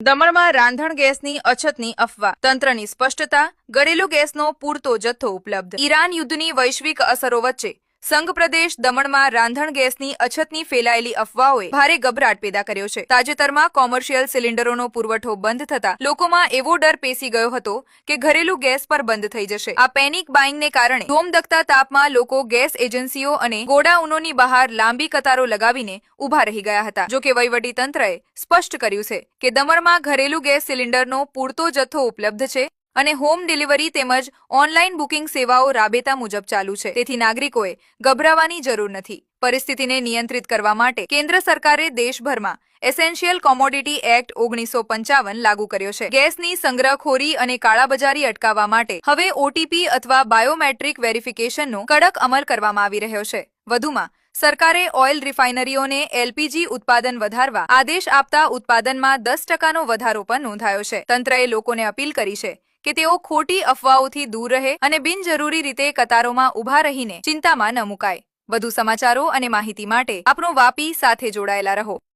દમણમાં રાંધણ ગેસની અછતની અફવા, તંત્રની સ્પષ્ટતા, ઘરેલું ગેસનો પૂરતો જથ્થો ઉપલબ્ધ. ઈરાન યુદ્ધની વૈશ્વિક અસરો વચ્ચે સંઘ પ્રદેશ દમણમાં રાંધણ ગેસની અછતની ફેલાયેલી અફવાઓએ ભારે ગભરાટ પેદા કર્યો છે. તાજેતરમાં કોમર્શિયલ સિલિન્ડરોનો પુરવઠો બંધ થતા લોકોમાં એવો ડર પેસી ગયો હતો કે ઘરેલું ગેસ પર બંધ થઈ જશે. આ પેનિક બાઇંગને કારણે ધોમધખતા તાપમાં લોકો ગેસ એજન્સીઓ અને ગોડાઉનોની બહાર લાંબી કતારો લગાવીને ઉભા રહી ગયા હતા. જો કે વહીવટીતંત્રએ સ્પષ્ટ કર્યું છે કે દમણમાં ઘરેલું ગેસ સિલિન્ડરનો પૂરતો જથ્થો ઉપલબ્ધ છે અને હોમ ડિલિવરી તેમજ ઓનલાઈન બુકિંગ સેવાઓ રાબેતા મુજબ ચાલુ છે. તેથી નાગરિકોએ ગભરાવાની જરૂર નથી. પરિસ્થિતિને નિયંત્રિત કરવા માટે કેન્દ્ર સરકારે દેશભરમાં એસેન્શિયલ કોમોડિટી એક્ટ 1955 લાગુ કર્યો છે. ગેસની સંગ્રહખોરી અને કાળાબજારી અટકાવવા માટે હવે ઓટીપી અથવા બાયોમેટ્રિક વેરિફિકેશનનો કડક અમલ કરવામાં આવી રહ્યો છે. વધુમાં સરકારે ઓઇલ રિફાઇનરીઓને એલપીજી ઉત્પાદન વધારવા આદેશ આપતા ઉત્પાદનમાં 10%નો વધારો પણ નોંધાયો છે. તંત્રએ લોકોને અપીલ કરી છે કે તેઓ ખોટી અફવાઓથી દૂર રહે અને બિનજરૂરી રીતે કતારોમાં ઊભા રહીને ચિંતામાં ન મુકાય. વધુ સમાચારો અને માહિતી માટે આપણો વાપી સાથે જોડાયેલા રહો.